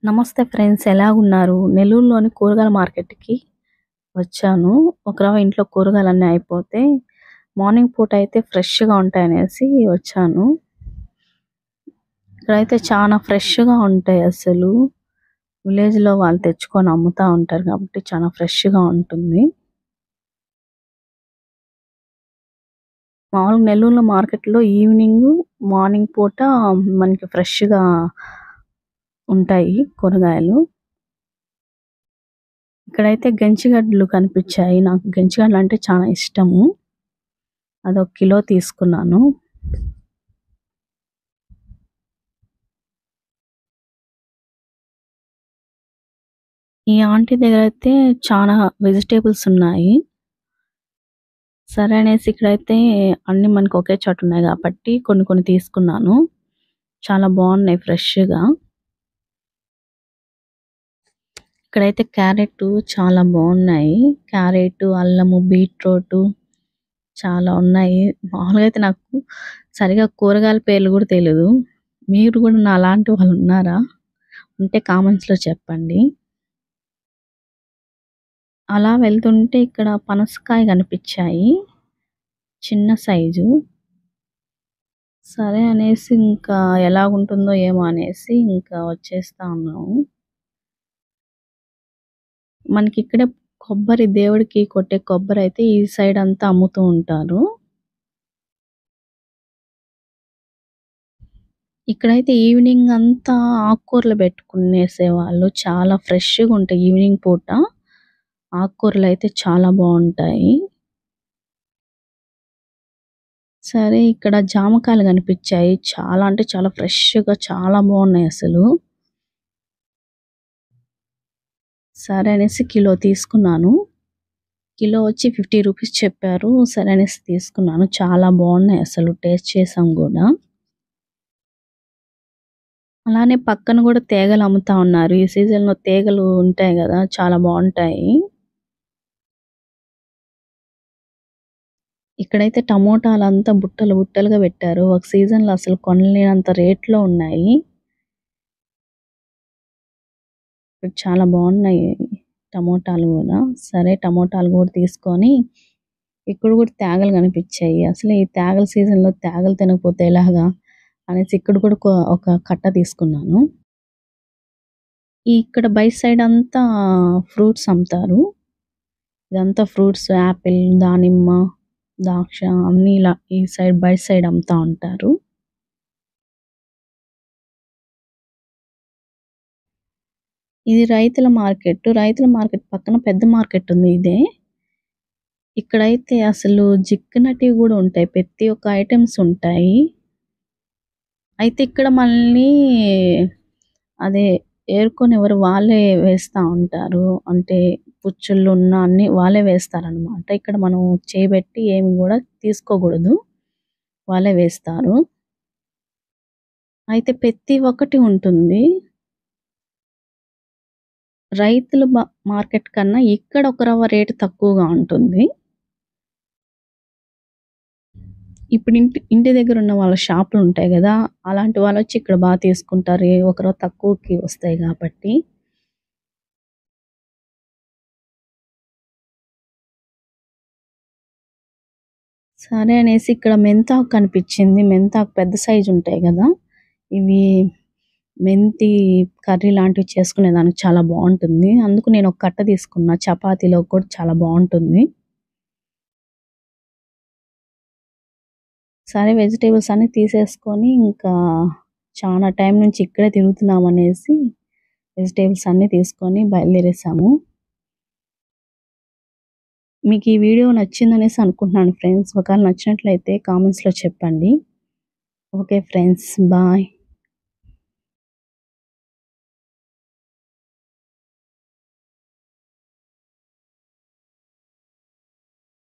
నమస్తే ఫ్రెండ్స్, ఎలాగున్నారు? నెల్లూరులోని కూరగాయల మార్కెట్‌కి వచ్చాను. ఒకరవ ఇంట్లో కూరగాయలన్నీ అయిపోతే మార్నింగ్ పూట అయితే ఫ్రెష్‌గా ఉంటాయనేసి వచ్చాను. ఇక్కడైతే చానా ఫ్రెష్‌గా ఉంటాయి అసలు. విలేజ్‌లో వాళ్ళు తెచ్చుకొని అమ్ముతా ఉంటారు కాబట్టి చాలా ఫ్రెష్‌గా ఉంటుంది. మామూలుగా నెల్లూరులో మార్కెట్‌లో మార్నింగ్ పూట మనకి ఫ్రెష్‌గా ఉంటాయి కూరగాయలు. ఇక్కడైతే గెంచిగడ్డలు కనిపించాయి. నాకు గెంచిగడ్డలంటే చాలా ఇష్టము. అదొక కిలో తీసుకున్నాను. ఈ ఆంటీ దగ్గరైతే చాలా వెజిటబుల్స్ ఉన్నాయి. సరే అనేసి ఇక్కడైతే అన్నీ మనకు ఒకే చోట ఉన్నాయి కాబట్టి కొన్ని కొన్ని తీసుకున్నాను. చాలా బాగున్నాయి ఫ్రెష్‌గా. ఇక్కడైతే క్యారెట్ చాలా బాగున్నాయి. క్యారెట్, అల్లము, బీట్రూట్ చాలా ఉన్నాయి. మామూలుగా అయితే నాకు సరిగ్గా కూరగాయల పేర్లు కూడా తెలీదు. మీరు కూడా నాలాంటి వాళ్ళు ఉన్నారా? ఉంటే కామెంట్స్‌లో చెప్పండి. అలా వెళ్తుంటే ఇక్కడ పనసకాయ కనిపించాయి. చిన్న సైజు. సరే అనేసి ఇంకా ఎలాగుంటుందో ఏమో అనేసి ఇంకా వచ్చేస్తా ఉన్నాము. మనకిక్కడే దేవుడికి కొట్టే కొబ్బరైతే ఈ సైడ్ అంతా అమ్ముతూ ఉంటారు. ఇక్కడైతే ఈవినింగ్ అంతా ఆకుకూరలు పెట్టుకునేసేవాళ్ళు. చాలా ఫ్రెష్‌గా ఉంటాయి ఈవినింగ్ పూట. ఆకుకూరలైతే చాలా బావుంటాయి. సరే ఇక్కడ జామకాయలు కనిపించాయి. చాలా అంటే చాలా ఫ్రెష్‌గా చాలా బాగున్నాయి అసలు. సరే అనేసి కిలో తీసుకున్నాను. కిలో వచ్చి 50 రూపీస్ చెప్పారు. సరే అనేసి తీసుకున్నాను. చాలా బాగున్నాయి అసలు. టేస్ట్ చేసాం గూడా. అలానే పక్కన గూడా తేగలు అమ్ముతా ఉన్నారు. ఈ సీజన్‌లో తేగలు ఉంటాయి గదా! చాలా బావుంటాయి. ఇక్కడైతే టమోటాలంతా బుట్టలు బుట్టలుగా పెట్టారు. ఒక సీజన్‌లో అసలు కొనలేనంత రేట్‌లో ఉన్నాయి. చాలా బాగున్నాయి టమోటాలు గూడా. సరే టమోటాలు గూడా తీసుకొని ఇక్కడ గూడా తేగలు కనిపించాయి. అసలు ఈ తేగల సీజన్‌లో తేగలు తినకపోతే ఎలాగా అనేసి ఇక్కడ కూడా ఒక కట్ట తీసుకున్నాను. ఇక్కడ బయట సైడ్ అంతా ఫ్రూట్స్ అమ్ముతారు. ఇదంతా ఫ్రూట్స్ యాపిల్, దానిమ్మ, ద్రాక్ష అన్నీ ఇలా ఈ సైడ్ బయట సైడ్ అమ్ముతా ఉంటారు. ఇది రైతుల మార్కెట్. రైతుల మార్కెట్ పక్కన పెద్ద మార్కెట్ ఉంది ఇదే. ఇక్కడైతే అసలు జిక్కనటివి గూడా ఉంటాయి. ప్రతి ఒక్క ఐటెమ్స్ ఉంటాయి. అయితే ఇక్కడ మనల్ని అదే ఏరుకొని ఎవరు వాళ్ళే వేస్తా ఉంటారు. అంటే పుచ్చులున్న అన్నీ వాళ్ళే వేస్తారనమాట. ఇక్కడ మనం చేయబెట్టి ఏమి గూడా తీసుకోకూడదు. వాళ్ళే వేస్తారు. అయితే ప్రతి ఒక్కటి ఉంటుంది. రైతుల మార్కెట్ కన్నా ఇక్కడ ఒక రవ్వ రేటు తక్కువగా ఉంటుంది. ఇప్పుడు ఇంటి దగ్గర ఉన్న వాళ్ళ షాపులుంటాయి గదా! అలాంటి వాళ్ళొచ్చి ఇక్కడ తీసుకుంటారు. ఒక రవ్వ తక్కువకి వస్తాయి గాబట్టి. సరే అనేసి ఇక్కడ మెంతాకు కనిపిచ్చింది. మెంతాకు పెద్ద సైజు ఉంటాయి గదా! ఇవి మెంతి కర్రీ లాంటివి చేసుకునేదానికి చాలా బావుంటుంది. అందుకు నేను ఒక కట్ట తీసుకున్నా. చపాతీలోకి కూడా చాలా బావుంటుంది. సరే వెజిటబుల్స్ అన్నీ తీసేసుకొని ఇంకా చానా టైం నుంచి ఇక్కడే తిరుగుతున్నామనేసి వెజిటబుల్స్ అన్నీ తీసుకొని బయలుదేరేసాము. మీకు ఈ వీడియో నచ్చిందనేసి అనుకుంటున్నాను ఫ్రెండ్స్. ఒకవేళ నచ్చినట్లయితే కామెంట్స్‌లో చెప్పండి. Okay friends. బాయ్.